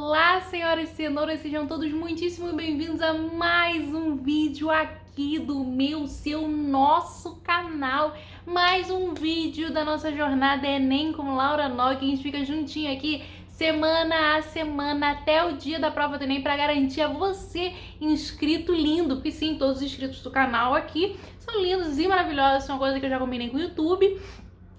Olá, senhoras e senhores, sejam todos muitíssimo bem-vindos a mais um vídeo aqui do nosso canal. Mais um vídeo da nossa jornada Enem com Laura Nogue. A gente fica juntinho aqui semana a semana até o dia da prova do Enem para garantir a você inscrito lindo, porque sim, todos os inscritos do canal aqui são lindos e maravilhosos, são coisas que eu já combinei com o YouTube.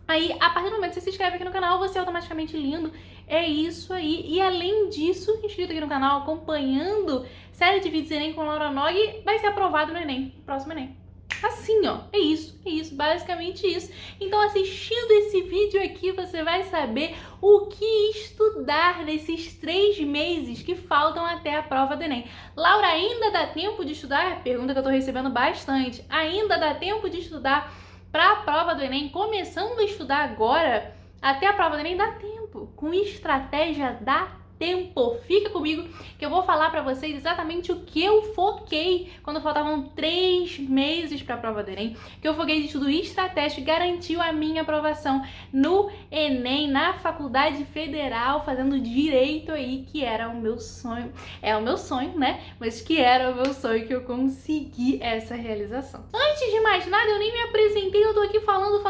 Aí, a partir do momento que você se inscreve aqui no canal, você é automaticamente lindo. É isso aí. E além disso, inscrito aqui no canal, acompanhando série de vídeos Enem com Laura Nogue, vai ser aprovado no Enem, no próximo Enem. Assim, ó. É isso, basicamente isso. Então, assistindo esse vídeo aqui, você vai saber o que estudar nesses 3 meses que faltam até a prova do Enem. Laura, ainda dá tempo de estudar? Pergunta que eu tô recebendo bastante. Ainda dá tempo de estudar para a prova do Enem? Começando a estudar agora, até a prova do Enem dá tempo. Com estratégia dá tempo. Fica comigo que eu vou falar para vocês exatamente o que eu foquei quando faltavam 3 meses para a prova do Enem, que eu foquei de estudo estratégico e garantiu a minha aprovação no Enem, na Faculdade Federal, fazendo direito aí, que era o meu sonho. É o meu sonho, né? Mas que era o meu sonho, que eu consegui essa realização. Antes de mais nada, eu nem me apresentei, eu tô aqui falando,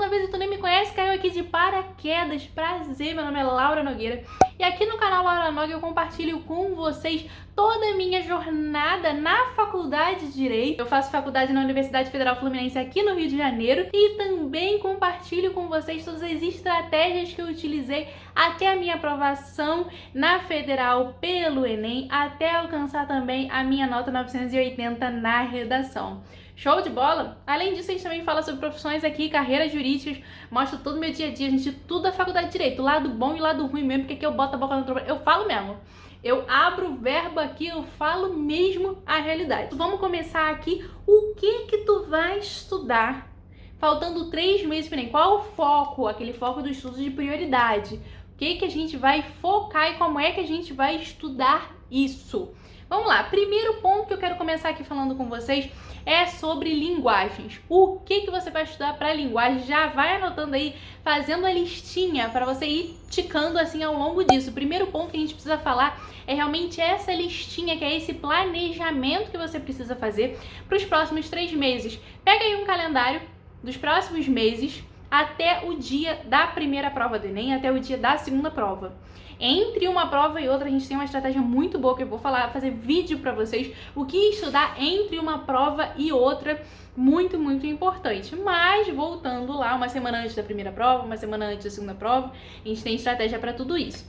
às vezes tu nem me conhece, caiu aqui de paraquedas. Prazer, meu nome é Laura Nogueira. E aqui no canal Laura Nogue eu compartilho com vocês toda a minha jornada na faculdade de Direito. Eu faço faculdade na Universidade Federal Fluminense aqui no Rio de Janeiro e também compartilho com vocês todas as estratégias que eu utilizei até a minha aprovação na Federal pelo Enem, até alcançar também a minha nota 980 na redação. Show de bola? Além disso, a gente também fala sobre profissões aqui, carreiras jurídicas, mostro todo o meu dia a dia, a gente, tudo da faculdade de Direito, lado bom e lado ruim mesmo, porque aqui eu boto a boca no trombone, eu falo mesmo. Eu abro o verbo aqui, eu falo mesmo a realidade. Vamos começar aqui, o que tu vai estudar? Faltando 3 meses para o Enem, qual o foco? Aquele foco do estudo de prioridade. O que a gente vai focar e como é que a gente vai estudar isso? Vamos lá, primeiro ponto que eu quero começar aqui falando com vocês é sobre linguagens. O que você vai estudar para linguagem? Já vai anotando aí, fazendo a listinha para você ir ticando assim ao longo disso. O primeiro ponto que a gente precisa falar é realmente essa listinha, que é esse planejamento que você precisa fazer para os próximos 3 meses. Pega aí um calendário dos próximos meses até o dia da primeira prova do Enem, até o dia da segunda prova. Entre uma prova e outra, a gente tem uma estratégia muito boa que eu vou fazer vídeo para vocês, o que estudar entre uma prova e outra, muito importante. Mas voltando lá, uma semana antes da primeira prova, uma semana antes da segunda prova, a gente tem estratégia para tudo isso.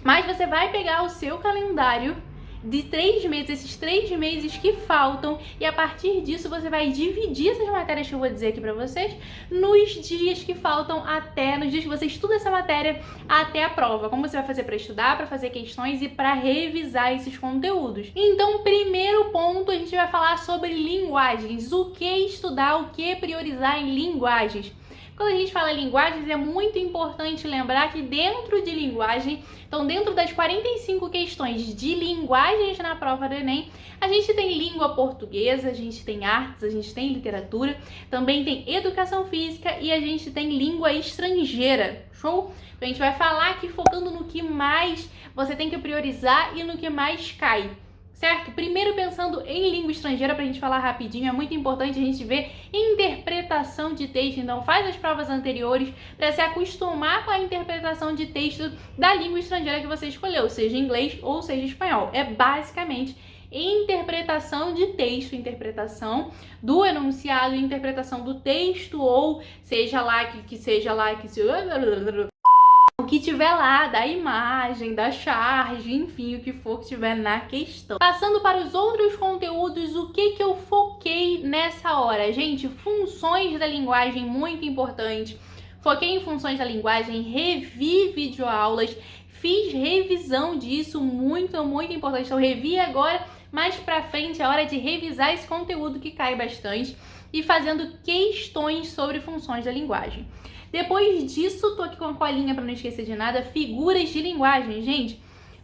Mas você vai pegar o seu calendário de 3 meses, esses 3 meses que faltam, e a partir disso você vai dividir essas matérias que eu vou dizer aqui pra vocês nos dias que faltam nos dias que você estuda essa matéria até a prova. Como você vai fazer para estudar, para fazer questões e para revisar esses conteúdos. Então, primeiro ponto, a gente vai falar sobre linguagens. O que estudar, o que priorizar em linguagens. Quando a gente fala linguagens, é muito importante lembrar que dentro de linguagem, então dentro das 45 questões de linguagens na prova do Enem, a gente tem língua portuguesa, a gente tem artes, a gente tem literatura, também tem educação física e a gente tem língua estrangeira. Show? Então a gente vai falar aqui focando no que mais você tem que priorizar e no que mais cai. Certo? Primeiro pensando em língua estrangeira, pra gente falar rapidinho, é muito importante a gente ver interpretação de texto, então faz as provas anteriores para se acostumar com a interpretação de texto da língua estrangeira que você escolheu, seja inglês ou seja espanhol. É basicamente interpretação de texto, interpretação do enunciado, interpretação do texto, ou seja lá o que tiver lá, da imagem, da charge, enfim, o que for que tiver na questão. Passando para os outros conteúdos, o que eu foquei nessa hora? Gente, funções da linguagem, muito importante. Foquei em funções da linguagem, revi videoaulas, fiz revisão disso, muito importante. Então, revi agora, mais pra frente, é hora de revisar esse conteúdo que cai bastante e fazendo questões sobre funções da linguagem. Depois disso, tô aqui com a colinha para não esquecer de nada, figuras de linguagem. Gente,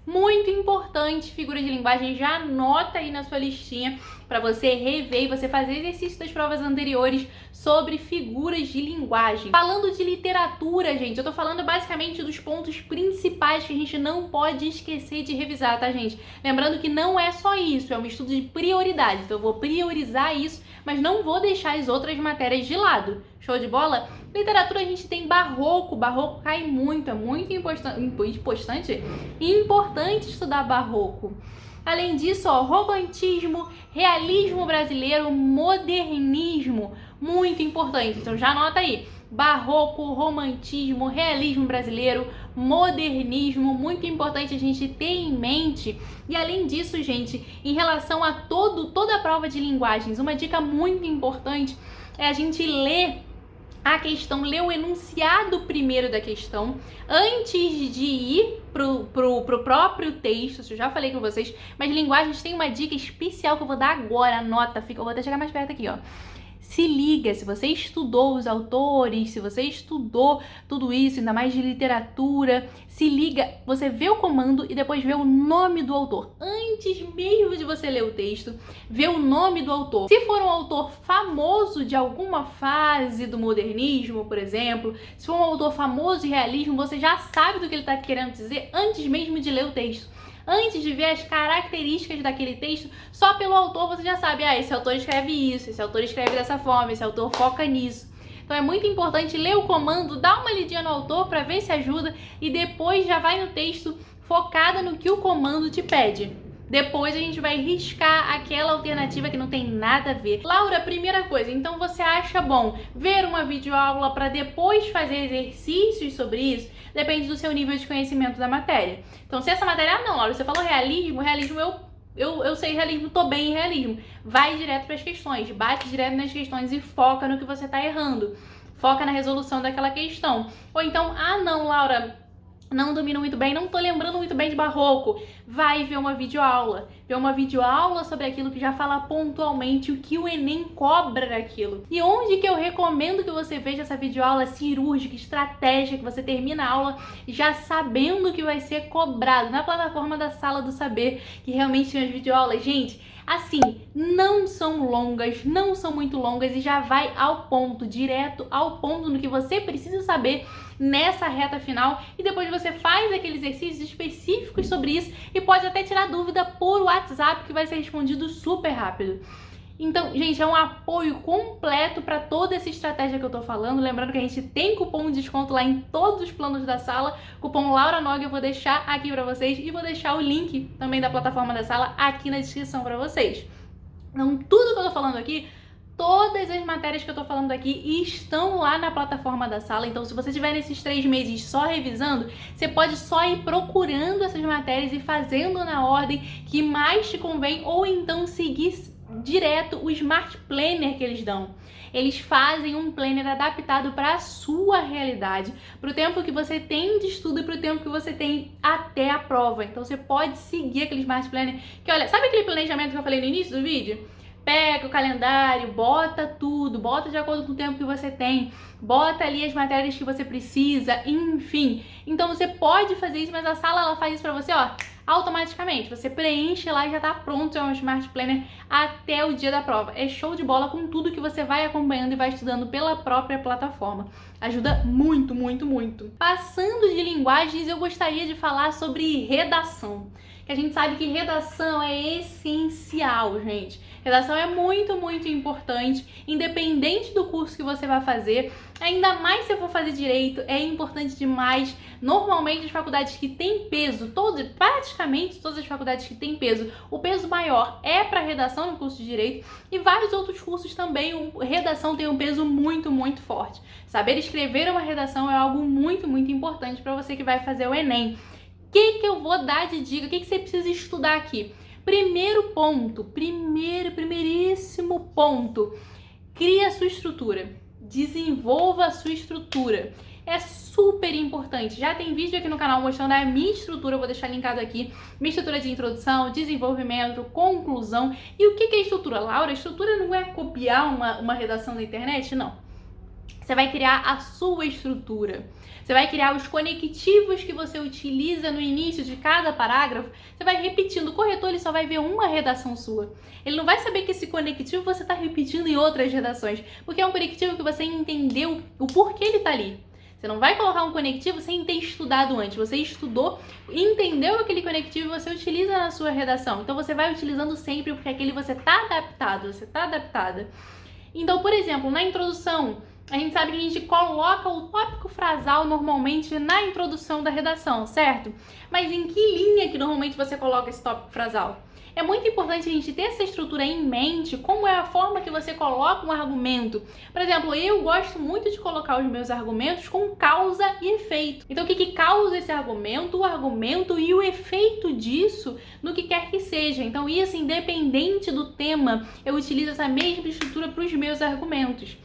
Muito importante, figuras de linguagem, já anota aí na sua listinha para você rever e você fazer exercício das provas anteriores sobre figuras de linguagem. Falando de literatura, gente, eu tô falando basicamente dos pontos principais que a gente não pode esquecer de revisar, tá, gente? Lembrando que não é só isso, é um estudo de prioridade, então eu vou priorizar isso, mas não vou deixar as outras matérias de lado. Show de bola? Literatura a gente tem barroco cai muito, é muito importante estudar barroco. Além disso, ó, romantismo, realismo brasileiro, modernismo, muito importante. Então já anota aí, barroco, romantismo, realismo brasileiro, modernismo, muito importante a gente ter em mente. E além disso, gente, em relação a toda a prova de linguagens, uma dica muito importante é a gente ler o enunciado primeiro da questão, antes de ir pro próprio texto. Isso eu já falei com vocês, mas linguagens tem uma dica especial que eu vou dar agora, anota, eu vou até chegar mais perto aqui, ó. Se liga, se você estudou os autores, se você estudou tudo isso, ainda mais de literatura, se liga, você vê o comando e depois vê o nome do autor. Antes mesmo de você ler o texto, vê o nome do autor. Se for um autor famoso de alguma fase do modernismo, por exemplo, se for um autor famoso de realismo, você já sabe do que ele está querendo dizer antes mesmo de ler o texto. Antes de ver as características daquele texto, só pelo autor você já sabe, esse autor escreve isso, esse autor escreve dessa forma, esse autor foca nisso. Então é muito importante ler o comando, dar uma lidinha no autor para ver se ajuda e depois já vai no texto focada no que o comando te pede. Depois a gente vai riscar aquela alternativa que não tem nada a ver. Laura, primeira coisa, então você acha bom ver uma videoaula para depois fazer exercícios sobre isso? Depende do seu nível de conhecimento da matéria. Então, se essa matéria, não, Laura, você falou realismo eu sei realismo, tô bem em realismo. Vai direto para as questões, bate direto nas questões e foca no que você tá errando. Foca na resolução daquela questão. Ou então, não, Laura, não domino muito bem, não tô lembrando muito bem de barroco. Vai ver uma videoaula. Ver uma videoaula sobre aquilo que já fala pontualmente o que o Enem cobra daquilo. E onde que eu recomendo que você veja essa videoaula cirúrgica, estratégica, que você termina a aula já sabendo o que vai ser cobrado. Na plataforma da Sala do Saber, que realmente tem as videoaulas. Gente, assim, não são longas, não são muito longas e já vai ao ponto, direto ao ponto no que você precisa saber nessa reta final, e depois você faz aqueles exercícios específicos sobre isso e pode até tirar dúvida por WhatsApp que vai ser respondido super rápido. Então, gente, é um apoio completo para toda essa estratégia que eu tô falando. Lembrando que a gente tem cupom de desconto lá em todos os planos da sala, cupom LauraNog, eu vou deixar aqui para vocês e vou deixar o link também da plataforma da sala aqui na descrição para vocês. Então, tudo que eu tô falando aqui, todas as matérias que eu tô falando aqui estão lá na plataforma da sala. Então, se você tiver nesses 3 meses só revisando, você pode só ir procurando essas matérias e fazendo na ordem que mais te convém, ou então seguir direto o Smart Planner que eles dão. Eles fazem um planner adaptado para a sua realidade, para o tempo que você tem de estudo e para o tempo que você tem até a prova. Então você pode seguir aquele Smart Planner que, olha, sabe aquele planejamento que eu falei no início do vídeo? Pega o calendário, bota tudo, bota de acordo com o tempo que você tem, bota ali as matérias que você precisa, enfim. Então você pode fazer isso, mas a sala ela faz isso pra você, ó, automaticamente. Você preenche lá e já tá pronto, é um Smart Planner até o dia da prova. É show de bola com tudo que você vai acompanhando e vai estudando pela própria plataforma. Ajuda muito, muito, muito. Passando de linguagens, eu gostaria de falar sobre redação. Que a gente sabe que redação é essencial, gente. Redação é muito, muito importante, independente do curso que você vai fazer. Ainda mais se eu for fazer direito, é importante demais. Normalmente as faculdades que têm peso, praticamente todas as faculdades que têm peso, o peso maior é para redação no curso de direito, e vários outros cursos também, redação tem um peso muito, muito forte. Saber escrever uma redação é algo muito, muito importante para você que vai fazer o Enem. O que eu vou dar de dica? O que você precisa estudar aqui? Primeiro ponto, primeiríssimo ponto, cria a sua estrutura, desenvolva a sua estrutura. É super importante. Já tem vídeo aqui no canal mostrando a minha estrutura, eu vou deixar linkado aqui. Minha estrutura de introdução, desenvolvimento, conclusão. E o que é estrutura, Laura? Estrutura não é copiar uma redação da internet? Não. Você vai criar a sua estrutura. Você vai criar os conectivos que você utiliza no início de cada parágrafo. Você vai repetindo. O corretor ele só vai ver uma redação sua. Ele não vai saber que esse conectivo você está repetindo em outras redações. Porque é um conectivo que você entendeu o porquê ele está ali. Você não vai colocar um conectivo sem ter estudado antes. Você estudou, entendeu aquele conectivo e você utiliza na sua redação. Então você vai utilizando sempre porque aquele você está adaptado, você está adaptada. Então, por exemplo, na introdução, a gente sabe que a gente coloca o tópico frasal normalmente na introdução da redação, certo? Mas em que linha que normalmente você coloca esse tópico frasal? É muito importante a gente ter essa estrutura em mente, como é a forma que você coloca um argumento. Por exemplo, eu gosto muito de colocar os meus argumentos com causa e efeito. Então, o que causa esse argumento, o argumento e o efeito disso no que quer que seja. Então, isso independente do tema, eu utilizo essa mesma estrutura para os meus argumentos.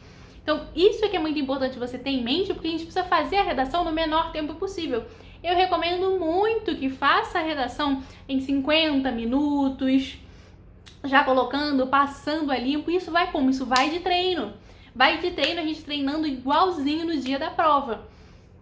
Então, isso é que é muito importante você ter em mente, porque a gente precisa fazer a redação no menor tempo possível. Eu recomendo muito que faça a redação em 50 minutos, já colocando, passando a limpo. Isso vai como? Isso vai de treino. Vai de treino, a gente treinando igualzinho no dia da prova.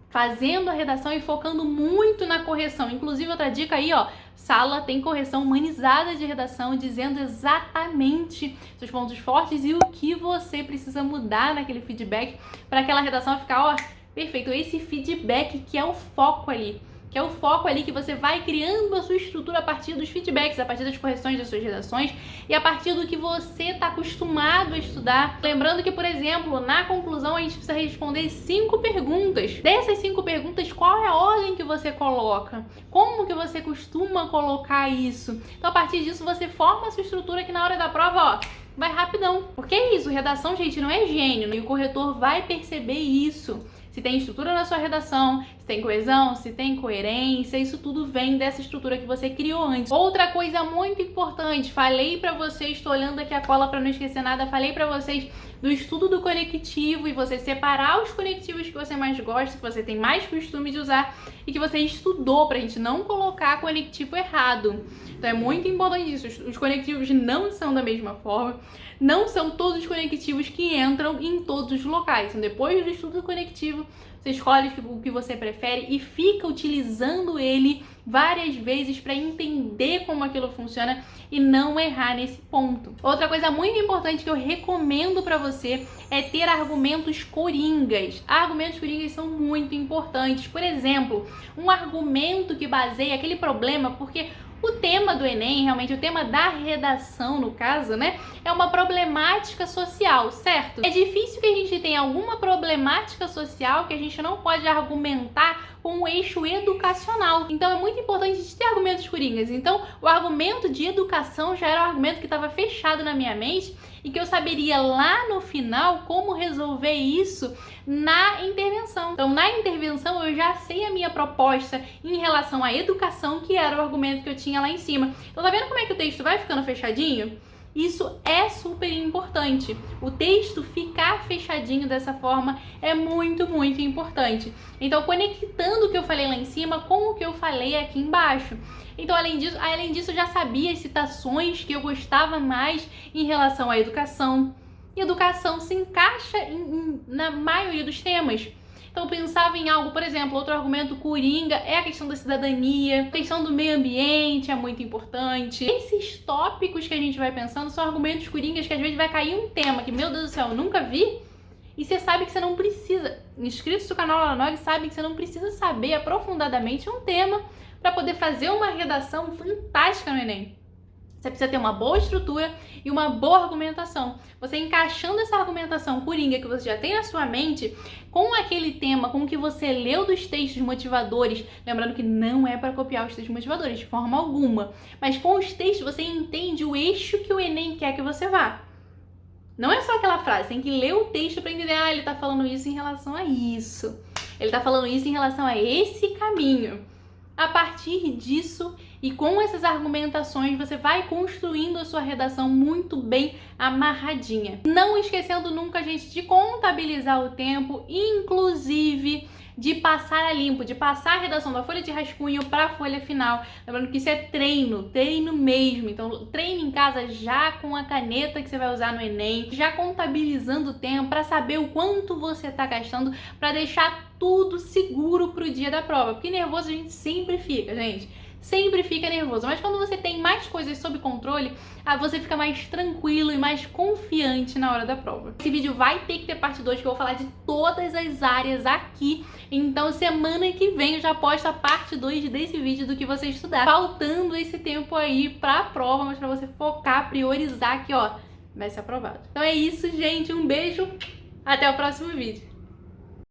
Fazendo a redação e focando muito na correção. Inclusive, outra dica aí, ó, Sala tem correção humanizada de redação, dizendo exatamente seus pontos fortes e o que você precisa mudar naquele feedback para aquela redação ficar, ó, perfeito. Esse feedback que é o foco ali. Que é o foco ali que você vai criando a sua estrutura a partir dos feedbacks, a partir das correções das suas redações e a partir do que você está acostumado a estudar. Lembrando que, por exemplo, na conclusão a gente precisa responder 5 perguntas. Dessas 5 perguntas, qual é a ordem que você coloca? Como que você costuma colocar isso? Então, a partir disso, você forma a sua estrutura que na hora da prova, ó, vai rapidão. Porque é isso, redação, gente, não é gênio, e o corretor vai perceber isso. Se tem estrutura na sua redação, se tem coesão, se tem coerência, isso tudo vem dessa estrutura que você criou antes. Outra coisa muito importante, falei pra vocês, estou olhando aqui a cola pra não esquecer nada, falei pra vocês do estudo do conectivo e você separar os conectivos que você mais gosta, que você tem mais costume de usar e que você estudou pra gente não colocar conectivo errado. Então é muito importante isso, os conectivos não são da mesma forma, não são todos os conectivos que entram em todos os locais. Então depois do estudo do conectivo, você escolhe o que você prefere e fica utilizando ele várias vezes para entender como aquilo funciona e não errar nesse ponto. Outra coisa muito importante que eu recomendo para você é ter argumentos coringas. Argumentos coringas são muito importantes. Por exemplo, um argumento que baseia aquele problema, porque o tema do Enem, realmente o tema da redação, no caso, né, é uma problemática social, certo? É difícil que a gente tenha alguma problemática social que a gente não pode argumentar com um eixo educacional. Então é muito importante a gente ter argumentos coringas. Então o argumento de educação já era um argumento que estava fechado na minha mente e que eu saberia lá no final como resolver isso na intervenção. Então na intervenção eu já sei a minha proposta em relação à educação, que era o argumento que eu tinha lá em cima. Então tá vendo como é que o texto vai ficando fechadinho? Isso é super importante. O texto ficar fechadinho dessa forma é muito, muito importante. Então, conectando o que eu falei lá em cima com o que eu falei aqui embaixo. Então, além disso, eu já sabia as citações que eu gostava mais em relação à educação. E educação se encaixa na maioria dos temas. Então, eu pensava em algo, por exemplo, outro argumento coringa é a questão da cidadania, a questão do meio ambiente é muito importante. Esses tópicos que a gente vai pensando são argumentos coringas que às vezes vai cair um tema que, meu Deus do céu, eu nunca vi. E você sabe que você não precisa, inscritos no canal Lanog sabem que você não precisa saber aprofundadamente um tema para poder fazer uma redação fantástica no Enem. Você precisa ter uma boa estrutura e uma boa argumentação. Você encaixando essa argumentação coringa que você já tem na sua mente com aquele tema, com o que você leu dos textos motivadores, lembrando que não é para copiar os textos motivadores de forma alguma, mas com os textos você entende o eixo que o Enem quer que você vá. Não é só aquela frase, tem que ler o texto para entender, ele tá falando isso em relação a isso. Ele tá falando isso em relação a esse caminho. A partir disso, e com essas argumentações você vai construindo a sua redação muito bem amarradinha. Não esquecendo nunca, gente, de contabilizar o tempo, inclusive de passar a limpo, de passar a redação da folha de rascunho para a folha final. Lembrando que isso é treino mesmo. Então, treine em casa já com a caneta que você vai usar no Enem, já contabilizando o tempo para saber o quanto você está gastando, para deixar tudo seguro para o dia da prova. Porque nervoso a gente sempre fica, gente. Sempre fica nervoso, mas quando você tem mais coisas sob controle, você fica mais tranquilo e mais confiante na hora da prova. Esse vídeo vai ter que ter parte 2, que eu vou falar de todas as áreas aqui. Então semana que vem eu já posto a parte 2 desse vídeo do que você estudar. Faltando esse tempo aí pra prova, mas pra você focar, priorizar que, ó, vai ser aprovado. Então é isso, gente. Um beijo. Até o próximo vídeo.